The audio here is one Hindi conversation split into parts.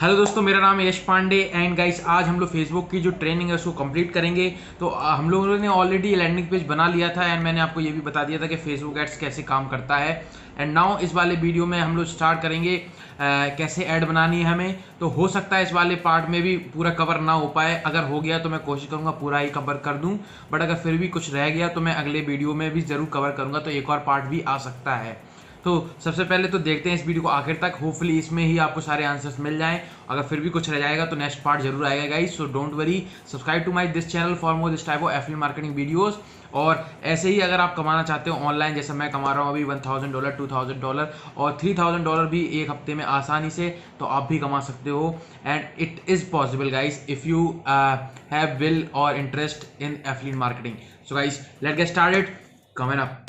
हेलो दोस्तों, मेरा नाम है यश पांडे एंड गाइस आज हम लोग फेसबुक की जो ट्रेनिंग है उसको कंप्लीट करेंगे। तो हम लोगों ने ऑलरेडी लैंडिंग पेज बना लिया था एंड मैंने आपको ये भी बता दिया था कि फेसबुक एड्स कैसे काम करता है। एंड नाउ इस वाले वीडियो में हम लोग स्टार्ट करेंगे कैसे ऐड बनानी है हमें। तो हो सकता है इस वाले पार्ट में भी पूरा कवर ना हो पाए, अगर हो गया तो मैं कोशिश करूंगा पूरा ही कवर कर दूं, बट अगर फिर भी कुछ रह गया तो मैं अगले वीडियो में भी जरूर कवर करूंगा, तो एक और पार्ट भी आ सकता है। तो सबसे पहले तो देखते हैं इस वीडियो को आखिर तक, होपफुली इसमें ही आपको सारे आंसर्स मिल जाएं। अगर फिर भी कुछ रह जाएगा तो नेक्स्ट पार्ट जरूर आएगा guys, so don't worry, subscribe to my this channel for more this type of affiliate marketing videos. और ऐसे ही अगर आप कमाना चाहते हो ऑनलाइन, जैसे मैं कमा रहा हूँ अभी $1000, $2000 और $3000 भी एक हफ्ते में आसानी से, तो आप भी कमा सकते हो। And it is possible guys if you have will और interest in affiliate marketing. So guys let's get started, coming up.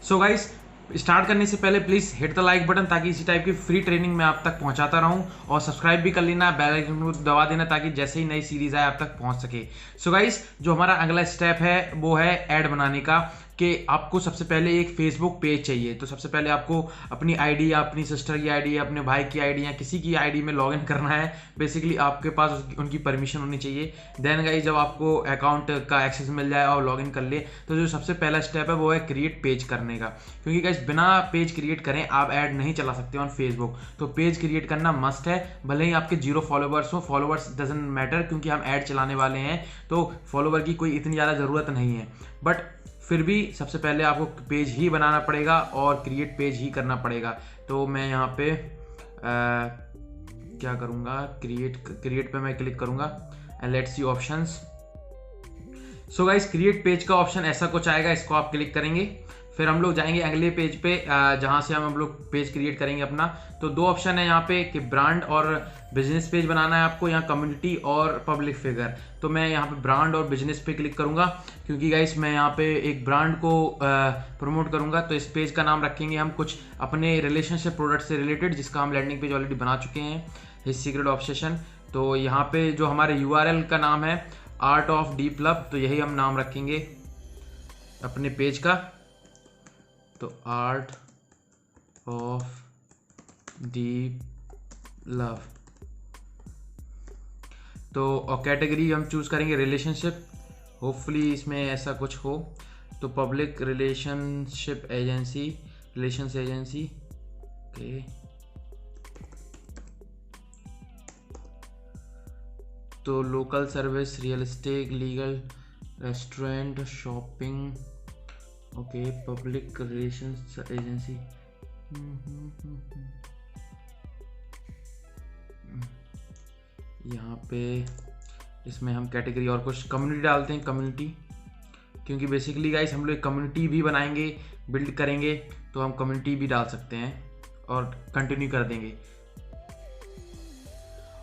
So guys start करने से पहले please hit the like button, ताकि इसी टाइप की फ्री ट्रेनिंग मैं आप तक पहुंचाता रहूं, और सब्सक्राइब भी कर लेना, बेल आइकन को दबा देना, ताकि जैसे ही नई सीरीज आए आप तक पहुंच सके। सो गाइस जो हमारा अगला स्टेप है वो है ऐड बनाने का, कि आपको सबसे पहले एक फेसबुक पेज चाहिए। तो सबसे पहले आपको अपनी आईडी या अपनी सिस्टर की आईडी या अपने भाई की आईडी या किसी की आईडी में लॉगिन करना है। बेसिकली आपके पास उनकी परमिशन होनी चाहिए। देन गाइस जब आपको अकाउंट का एक्सेस मिल जाए और लॉगिन कर ले, तो जो सबसे पहला स्टेप है वो है क्रिएट पेज करने का, क्योंकि गाइस बिना पेज क्रिएट करें आप ऐड नहीं चला सकते ऑन फेसबुक। तो पेज क्रिएट करना मस्ट है, भले ही आपके 0 फॉलोवर्स हो, फॉलोवर्स डजंट मैटर, क्योंकि हम ऐड चलाने वाले हैं, तो फॉलोवर की कोई इतनी ज़्यादा ज़रूरत नहीं है। बट फिर भी सबसे पहले आपको पेज ही बनाना पड़ेगा और क्रिएट पेज ही करना पड़ेगा। तो मैं यहाँ पे क्या करूँगा, क्रिएट पे मैं क्लिक करूँगा and let's see options. So guys create page का ऑप्शन ऐसा कुछ आएगा, इसको आप क्लिक करेंगे, फिर हम लोग जाएंगे अगले पेज पे जहाँ से हम लोग पेज क्रिएट करेंगे अपना। तो दो ऑप्शन है यहाँ पे कि ब्रांड और बिजनेस पेज बनाना है आपको, यहाँ कम्युनिटी और पब्लिक फिगर। तो मैं यहाँ पे ब्रांड और बिजनेस पे क्लिक करूँगा, क्योंकि गाइस मैं यहाँ पे एक ब्रांड को प्रमोट करूँगा। तो इस पेज का नाम रखेंगे हम कुछ अपने रिलेशनशिप प्रोडक्ट से रिलेटेड, जिसका हम लैंडिंग पेज ऑलरेडी बना चुके हैं, हिज सीक्रेट ऑब्सेशन। तो यहाँ पे जो हमारे URL का नाम है आर्ट ऑफ डीप लव, तो यही हम नाम रखेंगे अपने पेज का। तो आर्ट ऑफ डीप लव। तो और कैटेगरी हम चूज करेंगे रिलेशनशिप, होपफुली इसमें ऐसा कुछ हो। तो public relationship agency, relations agency, okay. तो local service, real estate, legal, restaurant, shopping, okay, public relations agency. यहाँ पे इसमें हम कैटेगरी और कुछ कम्युनिटी डालते हैं, कम्युनिटी, क्योंकि बेसिकली गाइस हम लोग कम्युनिटी भी बनाएंगे, बिल्ड करेंगे, तो हम कम्युनिटी भी डाल सकते हैं और कंटिन्यू कर देंगे।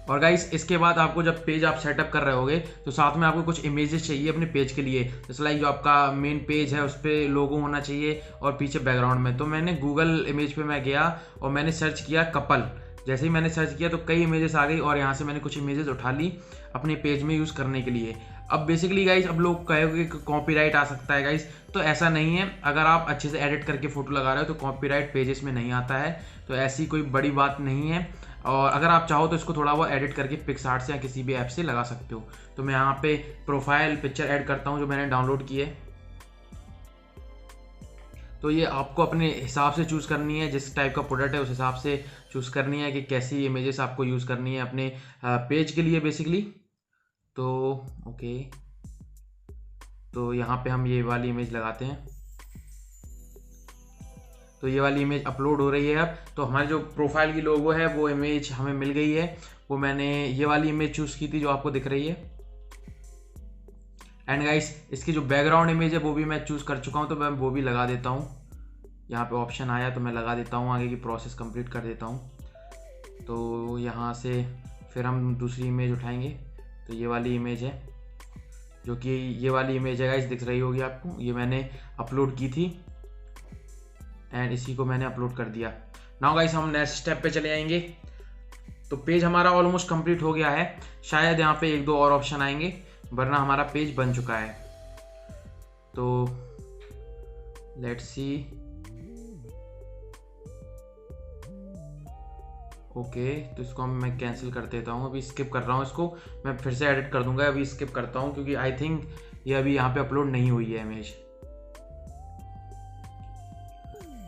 और गाइस इसके बाद आपको जब पेज आप सेटअप कर रहे होगे, तो साथ में आपको कुछ इमेजेस चाहिए अपने पेज के लिए। जैसे लाइक जो आपका मेन पेज है उस पर लोगो होना चाहिए और पीछे बैकग्राउंड में। तो मैंने गूगल इमेज पे मैं गया और मैंने सर्च किया कपल। जैसे ही मैंने सर्च किया तो कई इमेजेस आ गई, और यहाँ से मैंने कुछ इमेजेस उठा ली अपने पेज में यूज़ करने के लिए। अब बेसिकली गाइस अब लोग कहोगे कि कॉपीराइट आ सकता है गाइस, तो ऐसा नहीं है। अगर आप अच्छे से एडिट करके फोटो लगा रहे हो तो कॉपीराइट पेजेस में नहीं आता है, तो ऐसी कोई बड़ी बात नहीं है। और अगर आप चाहो तो इसको थोड़ा बहुत एडिट करके पिक्सआर्ट से या किसी भी ऐप से लगा सकते हो। तो मैं यहाँ पे प्रोफाइल पिक्चर ऐड करता हूँ जो मैंने डाउनलोड की है। तो ये आपको अपने हिसाब से चूज़ करनी है, जिस टाइप का प्रोडक्ट है उस हिसाब से चूज़ करनी है कि कैसी इमेजेस आपको यूज़ करनी है अपने पेज के लिए बेसिकली। तो ओके, तो यहाँ पे हम ये वाली इमेज लगाते हैं। तो ये वाली इमेज अपलोड हो रही है अब। तो हमारी जो प्रोफाइल की लोगो है वो इमेज हमें मिल गई है। वो मैंने ये वाली इमेज चूज़ की थी जो आपको दिख रही है। एंड गाइस इसकी जो बैकग्राउंड इमेज है वो भी मैं चूज़ कर चुका हूँ, तो मैं वो भी लगा देता हूँ। यहाँ पे ऑप्शन आया तो मैं लगा देता हूँ, आगे की प्रोसेस कंप्लीट कर देता हूँ। तो यहाँ से फिर हम दूसरी इमेज उठाएंगे। तो ये वाली इमेज है, जो कि ये वाली इमेज है गाइस, दिख रही होगी आपको। ये मैंने अपलोड की थी एंड इसी को मैंने अपलोड कर दिया। नाउ गाइस हम नेक्स्ट स्टेप पे चले आएंगे। तो पेज हमारा ऑलमोस्ट कंप्लीट हो गया है, शायद यहाँ पे एक दो और ऑप्शन आएंगे, वरना हमारा पेज बन चुका है। तो लेट्स सी। ओके, तो इसको मैं कैंसिल कर देता हूँ, अभी स्किप कर रहा हूँ इसको, मैं फिर से एडिट कर दूंगा, अभी स्किप करता हूँ क्योंकि आई थिंक ये अभी यहाँ पे अपलोड नहीं हुई है इमेज।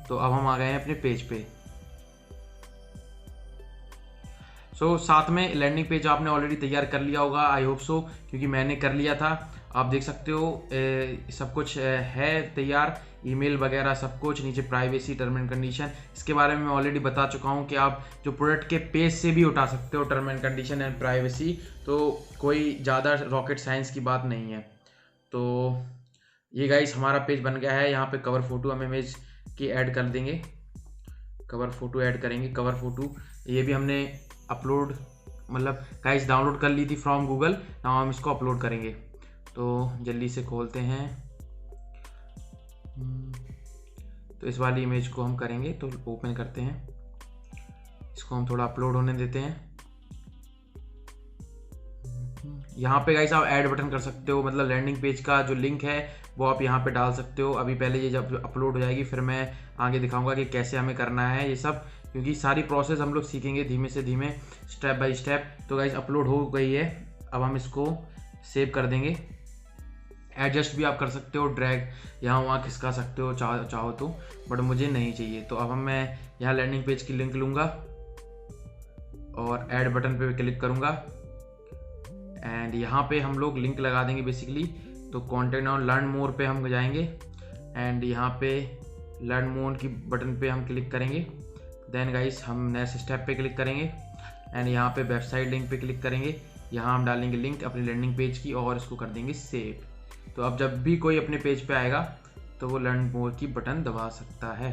तो अब हम आ गए हैं अपने पेज पे। साथ में लैंडिंग पेज आपने ऑलरेडी तैयार कर लिया होगा, आई होप सो, क्योंकि मैंने कर लिया था। आप देख सकते हो सब कुछ है तैयार, ईमेल वगैरह सब कुछ, नीचे प्राइवेसी टर्म एंड कंडीशन, इसके बारे में मैं ऑलरेडी बता चुका हूँ कि आप जो प्रोडक्ट के पेज से भी उठा सकते हो term and condition and privacy, तो कोई ज़्यादा रॉकेट साइंस की बात नहीं है। तो ये गाइस हमारा पेज बन गया है। यहाँ पे कवर फोटो हम इमेज की ऐड कर देंगे, कवर फोटो ऐड करेंगे। कवर फोटो ये भी हमने अपलोड मतलब गाइस डाउनलोड कर ली थी फ्रॉम गूगल, नाउ हम इसको अपलोड करेंगे। तो जल्दी से खोलते हैं, तो इस वाली इमेज को हम करेंगे, तो ओपन करते हैं, इसको हम थोड़ा अपलोड होने देते हैं। यहाँ पे गाइस आप ऐड बटन कर सकते हो, मतलब लैंडिंग पेज का जो लिंक है वो आप यहाँ पे डाल सकते हो। अभी पहले ये जब अपलोड हो जाएगी फिर मैं आगे दिखाऊंगा कि कैसे हमें करना है ये सब, क्योंकि सारी प्रोसेस हम लोग सीखेंगे धीमे से धीमे, स्टेप बाय स्टेप। तो गाइस अपलोड हो गई है, अब हम इसको सेव कर देंगे। एडजस्ट भी आप कर सकते हो, ड्रैग यहाँ वहाँ खिसका सकते हो चाहो तो, बट मुझे नहीं चाहिए। तो अब मैं यहाँ लैंडिंग पेज की लिंक लूँगा और ऐड बटन पे क्लिक करूँगा एंड यहाँ पे हम लोग लिंक लगा देंगे बेसिकली। तो कॉन्टेक्ट और लर्न मोर पे हम जाएंगे एंड यहाँ पे लर्न मोर की बटन पे हम क्लिक करेंगे। देन गाइस हम नेक्स्ट स्टेप पे क्लिक करेंगे एंड यहाँ पे वेबसाइट लिंक पे क्लिक करेंगे। यहाँ हम डालेंगे लिंक अपनी लैंडिंग पेज की और इसको कर देंगे सेव। तो अब जब भी कोई अपने पेज पे आएगा तो वो लर्न मोर की बटन दबा सकता है।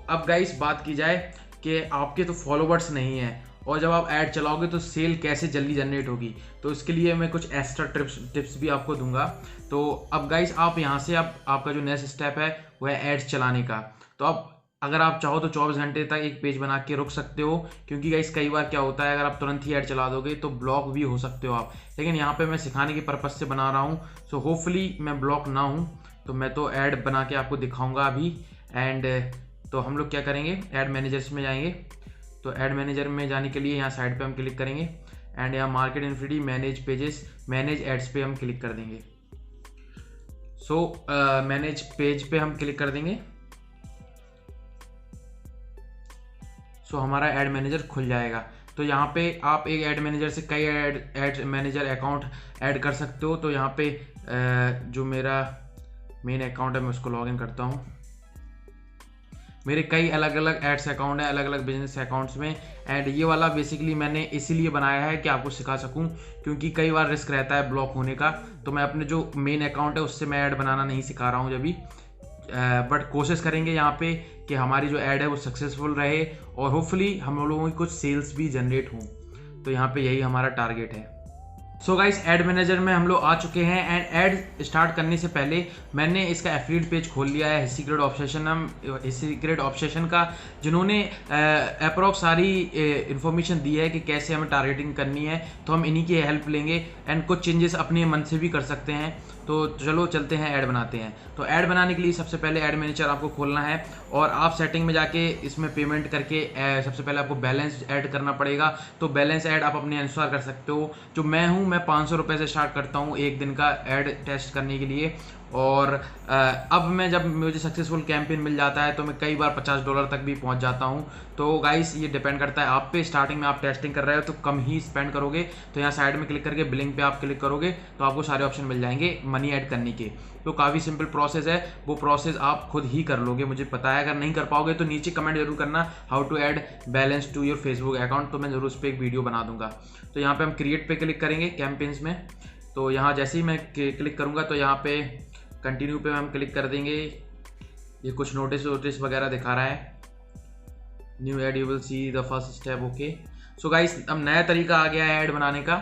अब गाइस बात की जाए कि आपके तो फॉलोवर्स नहीं है और जब आप ऐड चलाओगे तो सेल कैसे जल्दी जनरेट होगी, तो इसके लिए मैं कुछ एक्स्ट्रा टिप्स भी आपको दूंगा। तो अब गाइस आप यहाँ से अब आपका जो नेक्स्ट स्टेप है वो है एड्स चलाने का। तो अब अगर आप चाहो तो 24 घंटे तक एक पेज बना के रुक सकते हो, क्योंकि गाइस कई बार क्या होता है अगर आप तुरंत ही ऐड चला दोगे तो ब्लॉक भी हो सकते हो आप। लेकिन यहाँ पे मैं सिखाने के पर्पज से बना रहा हूँ, सो होपफुली मैं ब्लॉक ना हूँ। तो मैं तो ऐड बना के आपको दिखाऊंगा अभी। एंड तो हम लोग क्या करेंगे, ऐड मैनेजर्स में जाएंगे। तो ऐड मैनेजर में जाने के लिए यहाँ साइड पे हम क्लिक करेंगे एंड यहाँ market infinity manage pages manage ads पे हम क्लिक कर देंगे। मैनेज पेज पे हम क्लिक कर देंगे। हमारा ऐड मैनेजर खुल जाएगा। तो यहाँ पे आप एक ऐड मैनेजर से कई ऐड मैनेजर अकाउंट ऐड कर सकते हो। तो यहाँ पे जो मेरा मेन अकाउंट है मैं उसको लॉगिन करता हूँ। मेरे कई अलग अलग एड्स अकाउंट है अलग अलग बिजनेस अकाउंट्स में, एंड ये वाला बेसिकली मैंने इसीलिए बनाया है कि आपको सिखा सकूं, क्योंकि कई बार रिस्क रहता है ब्लॉक होने का। तो मैं अपने जो मेन अकाउंट है उससे मैं ऐड बनाना नहीं सिखा रहा हूँ जब भी, बट कोशिश करेंगे यहाँ पे कि हमारी जो ऐड है वो सक्सेसफुल रहे और होपफुली हम लोगों की कुछ सेल्स भी जनरेट हों। तो यहाँ पे यही हमारा टारगेट है। गाइस ऐड मैनेजर में हम लोग आ चुके हैं एंड ऐड स्टार्ट करने से पहले मैंने इसका एफिलिएट पेज खोल लिया है सीक्रेट ऑब्सेशन का, जिन्होंने अप्रॉक्स सारी इन्फॉर्मेशन दी है कि कैसे हमें टारगेटिंग करनी है। तो हम इन्हीं की हेल्प लेंगे एंड कुछ चेंजेस अपने मन से भी कर सकते हैं। तो चलो चलते हैं ऐड बनाते हैं। तो ऐड बनाने के लिए सबसे पहले ऐड मैनेजर आपको खोलना है और आप सेटिंग में जाके इसमें पेमेंट करके सबसे पहले आपको बैलेंस ऐड करना पड़ेगा। तो बैलेंस ऐड आप अपने अनुसार कर सकते हो। जो मैं हूँ मैं 500 रुपये से स्टार्ट करता हूँ एक दिन का ऐड टेस्ट करने के लिए, और अब मैं जब मुझे सक्सेसफुल कैंपेन मिल जाता है तो मैं कई बार $50 तक भी पहुंच जाता हूं। तो गाइस ये डिपेंड करता है आप पे। स्टार्टिंग में आप टेस्टिंग कर रहे हो तो कम ही स्पेंड करोगे। तो यहाँ साइड में क्लिक करके बिलिंग पे आप क्लिक करोगे तो आपको सारे ऑप्शन मिल जाएंगे मनी ऐड करने के। तो काफ़ी सिंपल प्रोसेस है, वो प्रोसेस आप खुद ही कर लोगे, मुझे पता है। अगर नहीं कर पाओगे तो नीचे कमेंट जरूर करना how to add balance to your Facebook account, तो मैं जरूर उस पर एक वीडियो बना दूंगा। तो यहाँ पे हम क्रिएट पे क्लिक करेंगे कैंपेन्स में। तो यहाँ जैसे ही मैं क्लिक करूँगा तो यहाँ पे कंटिन्यू पे हम क्लिक कर देंगे। ये कुछ नोटिस वगैरह दिखा रहा है, new add you will see the first step. Okay so guys अब नया तरीका आ गया है ऐड बनाने का।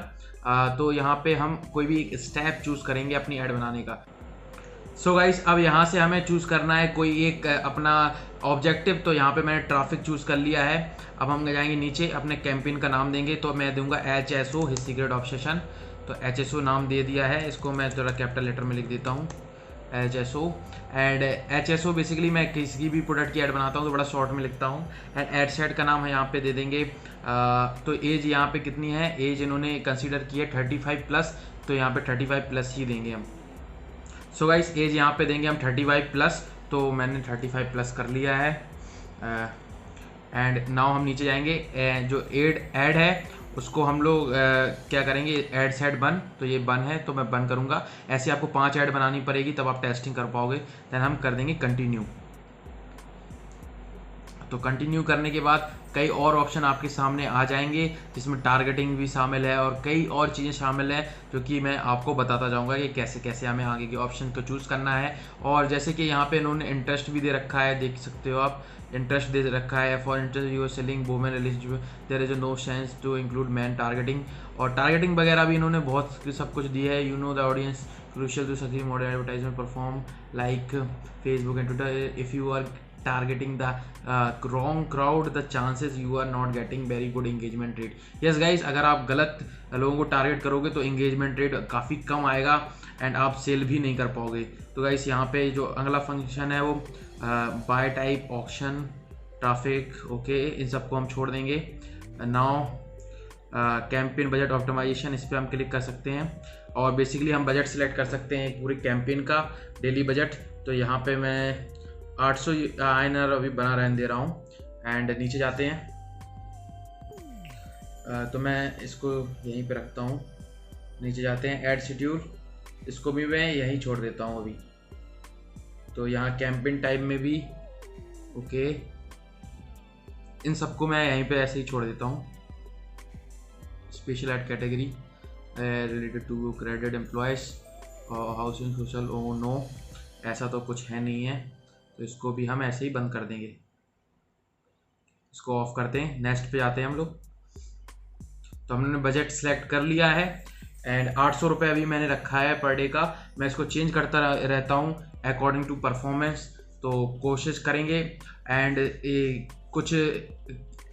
तो यहाँ पे हम कोई भी एक स्टेप चूज करेंगे अपनी ऐड बनाने का। सो गाइस अब यहाँ से हमें चूज करना है कोई एक अपना ऑब्जेक्टिव। तो यहाँ पे मैंने ट्रैफिक चूज कर लिया है। अब हम जाएंगे नीचे अपने कैंपेन का नाम देंगे। तो मैं दूंगा HSO हिज सीक्रेट ऑब्सेशन। तो HSO नाम दे दिया है, इसको मैं थोड़ा कैपिटल लेटर में लिख देता हूँ। HSO। एंड HSO बेसिकली मैं किसी भी प्रोडक्ट की ऐड बनाता हूँ तो बड़ा शॉर्ट में लिखता हूँ। एंड एड सेट का नाम है यहाँ पे दे देंगे। तो एज यहाँ पे कितनी है, एज इन्होंने कंसीडर की है 35+, तो यहाँ पे 35+ ही देंगे हम। सो गाइस एज यहाँ पे देंगे हम 35+, तो मैंने 35+ कर लिया है। एंड नाउ हम नीचे जाएंगे, जो ऐड है उसको हम लोग क्या करेंगे, ऐड सेट बन, तो ये बन है तो मैं बन करूँगा। ऐसे आपको 5 ऐड बनानी पड़ेगी तब आप टेस्टिंग कर पाओगे। देन हम कर देंगे कंटिन्यू। तो कंटिन्यू करने के बाद कई और ऑप्शन आपके सामने आ जाएंगे जिसमें टारगेटिंग भी शामिल है और कई और चीज़ें शामिल हैं जो कि मैं आपको बताता जाऊंगा कि कैसे कैसे हमें आगे के ऑप्शन को चूज़ करना है। और जैसे कि यहाँ पे इन्होंने इंटरेस्ट भी दे रखा है, देख सकते हो आप, इंटरेस्ट दे रखा है। For interest you are selling women eligible there is no sense to include man targeting, और टारगेटिंग वगैरह भी इन्होंने बहुत सब कुछ दिया है। You know the audience crucial to succeed modern advertisement perform like Facebook and Twitter. If you are targeting the wrong crowd, the chances you are not getting very good engagement rate. Yes guys, अगर आप गलत लोगों को टारगेट करोगे तो engagement rate काफ़ी कम आएगा एंड आप सेल भी नहीं कर पाओगे। तो गाइस यहाँ पे जो अगला फंक्शन है वो buy type, auction, traffic, okay, इन सबको हम छोड़ देंगे। नाउ कैंपेन बजट ऑप्टिमाइजेशन, इस पर हम क्लिक कर सकते हैं और बेसिकली हम बजट सिलेक्ट कर सकते हैं पूरी कैंपेन का, डेली बजट। तो यहाँ पे मैं 800 INR अभी बना रहने दे रहा हूँ। एंड नीचे जाते हैं, तो मैं इसको यहीं पे रखता हूँ। नीचे जाते हैं, ऐड शेड्यूल, इसको भी मैं यहीं छोड़ देता हूँ अभी। तो यहाँ कैंपेन टाइप में भी ओके, इन सबको मैं यहीं पे ऐसे ही छोड़ देता हूँ। Special ad category related to credit employees और हाउसिंग सोशल, ओ नो, ऐसा तो कुछ है नहीं है, तो इसको भी हम ऐसे ही बंद कर देंगे। इसको ऑफ करते हैं, नेक्स्ट पे जाते हैं हम लोग। तो हमने बजट सेलेक्ट कर लिया है एंड 800 रुपये अभी मैंने रखा है पर डे का। मैं इसको चेंज करता रहता हूँ अकॉर्डिंग टू परफॉर्मेंस, तो कोशिश करेंगे। एंड कुछ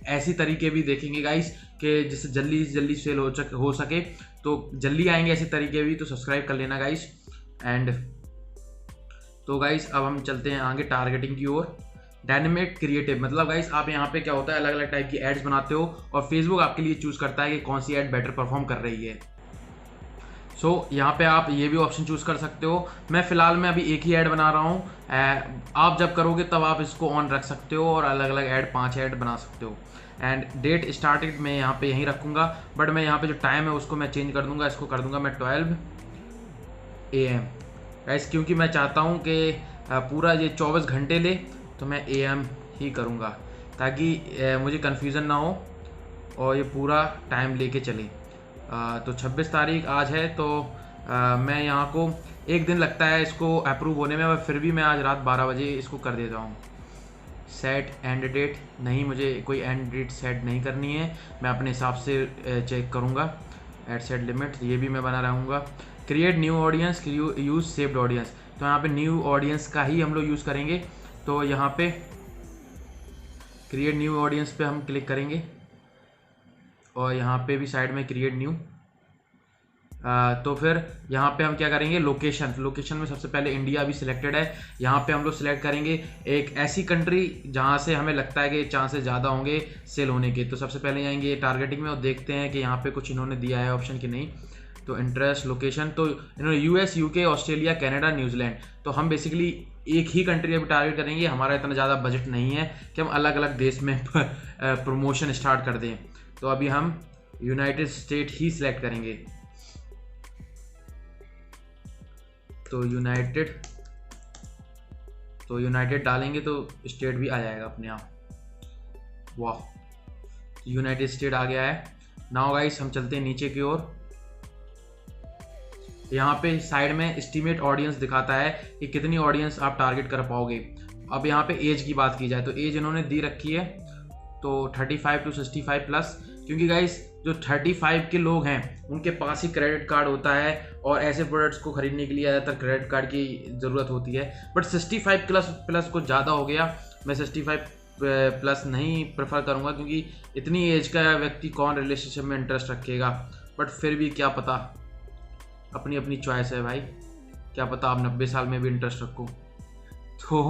ऐसी तरीके भी देखेंगे गाइस कि जिससे जल्दी जल्दी सेल हो सके, तो जल्दी आएंगे ऐसे तरीके भी, तो सब्सक्राइब कर लेना गाइस। एंड तो गाइस अब हम चलते हैं आगे टारगेटिंग की ओर। डायनेमिक क्रिएटिव मतलब गाइस आप यहाँ पे क्या होता है, अलग अलग टाइप की एड्स बनाते हो और फेसबुक आपके लिए चूज करता है कि कौन सी एड बेटर परफॉर्म कर रही है। सो यहाँ पे आप ये भी ऑप्शन चूज कर सकते हो। मैं फिलहाल मैं अभी एक ही ऐड बना रहा हूँ, आप जब करोगे तब आप इसको ऑन रख सकते हो और अलग अलग ऐड 5 ऐड बना सकते हो। एंड डेट स्टार्टेड मैं यहाँ पे यहीं रखूँगा, बट मैं यहाँ पे जो टाइम है उसको मैं चेंज कर दूंगा, इसको कर दूंगा मैं 12 AM गाइस, क्योंकि मैं चाहता हूँ कि पूरा ये 24 घंटे ले, तो मैं AM ही करूँगा ताकि मुझे कन्फ्यूज़न ना हो और ये पूरा टाइम लेके चले। तो 26 तारीख आज है, तो मैं यहाँ को एक दिन लगता है इसको अप्रूव होने में, फिर भी मैं आज रात 12 बजे इसको कर देता हूँ। सेट एंड डेट नहीं, मुझे कोई एंड डेट सेट नहीं करनी है, मैं अपने हिसाब से चेक करूँगा। एड सेट लिमिट ये भी मैं बना रहूँगा। Create new audience, use saved audience, तो यहाँ पे न्यू ऑडियंस का ही हम लोग यूज़ करेंगे। तो यहाँ पे क्रिएट न्यू ऑडियंस पे हम क्लिक करेंगे और यहाँ पे भी साइड में क्रिएट न्यू। तो फिर यहाँ पे हम क्या करेंगे, लोकेशन में सबसे पहले इंडिया भी सिलेक्टेड है, यहाँ पे हम लोग सिलेक्ट करेंगे एक ऐसी कंट्री जहाँ से हमें लगता है कि चांसेस ज़्यादा होंगे सेल होने के। तो सबसे पहले जाएंगे टारगेटिंग में और देखते हैं कि यहाँ पे कुछ इन्होंने दिया है ऑप्शन कि नहीं। तो इंटरेस्ट, लोकेशन, तो इन्होंने US, UK, Australia, Canada, New Zealand, तो हम बेसिकली एक ही कंट्री अभी टारगेट करेंगे। हमारा इतना ज़्यादा बजट नहीं है कि हम अलग अलग देश में प्रमोशन स्टार्ट कर दें, तो अभी हम यूनाइटेड स्टेट ही सिलेक्ट करेंगे। तो यूनाइटेड डालेंगे तो स्टेट भी आ जाएगा अपने आप। वाह, यूनाइटेड स्टेट आ गया है। नाउ गाइस हम चलते हैं नीचे की ओर। यहाँ पे साइड में एस्टीमेट ऑडियंस दिखाता है कि कितनी ऑडियंस आप टारगेट कर पाओगे। अब यहाँ पे एज की बात की जाए तो एज इन्होंने दी रखी है, तो 35 to 65+, क्योंकि गाइस जो 35 के लोग हैं उनके पास ही क्रेडिट कार्ड होता है और ऐसे प्रोडक्ट्स को खरीदने के लिए ज़्यादातर क्रेडिट कार्ड की ज़रूरत होती है। बट 65+ कुछ ज़्यादा हो गया, मैं 65+ नहीं प्रेफर करूँगा, क्योंकि इतनी एज का व्यक्ति कौन रिलेशनशिप में इंटरेस्ट रखेगा। बट फिर भी क्या पता, अपनी अपनी चॉइस है भाई, क्या पता आप 90 साल में भी इंटरेस्ट रखो। तो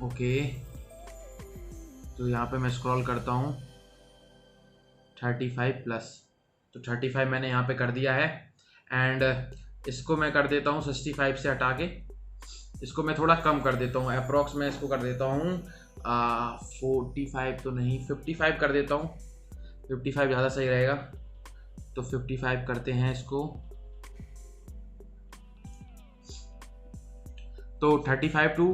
ओके, तो यहाँ पे मैं स्क्रॉल करता हूँ 35+, तो 35 मैंने यहाँ पे कर दिया है। एंड इसको मैं कर देता हूँ 65 से हटा के, इसको मैं थोड़ा कम कर देता हूँ, अप्रॉक्स मैं इसको कर देता हूँ 45 तो नहीं, 55 कर देता हूँ। 55 ज़्यादा सही रहेगा, तो 55 करते हैं इसको। तो 35 to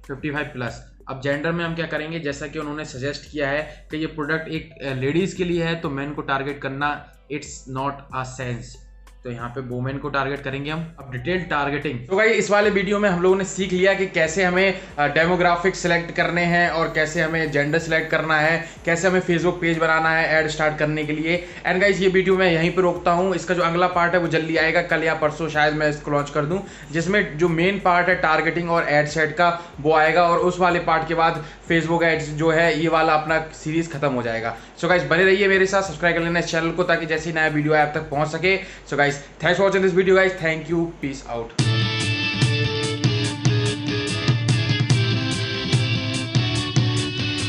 55+। अब जेंडर में हम क्या करेंगे, जैसा कि उन्होंने सजेस्ट किया है कि ये प्रोडक्ट एक लेडीज़ के लिए है, तो मेन को टारगेट करना इट्स नॉट अ सेंस, तो यहाँ पे वुमेन को टारगेट करेंगे हम। अब डिटेल टारगेटिंग, तो भाई इस वाले वीडियो में हम लोगों ने सीख लिया कि कैसे हमें डेमोग्राफिक सिलेक्ट करने हैं और कैसे हमें जेंडर सिलेक्ट करना है, कैसे हमें फेसबुक पेज बनाना है ऐड स्टार्ट करने के लिए। एंड गाइस ये वीडियो मैं यहीं पे रोकता हूँ, इसका जो अगला पार्ट है वो जल्दी आएगा, कल या परसों शायद मैं इसको लॉन्च कर दूँ, जिसमें जो मेन पार्ट है टारगेटिंग और एड सेट का वो आएगा, और उस वाले पार्ट के बाद फेसबुक एड्स जो है ये वाला अपना सीरीज खत्म हो जाएगा। सो गाइस बने रहिए मेरे साथ, सब्सक्राइब कर लेना इस चैनल को ताकि जैसे ही नया वीडियो आप तक पहुंच सके। So guys thanks for watching this video guys, thank you, peace out.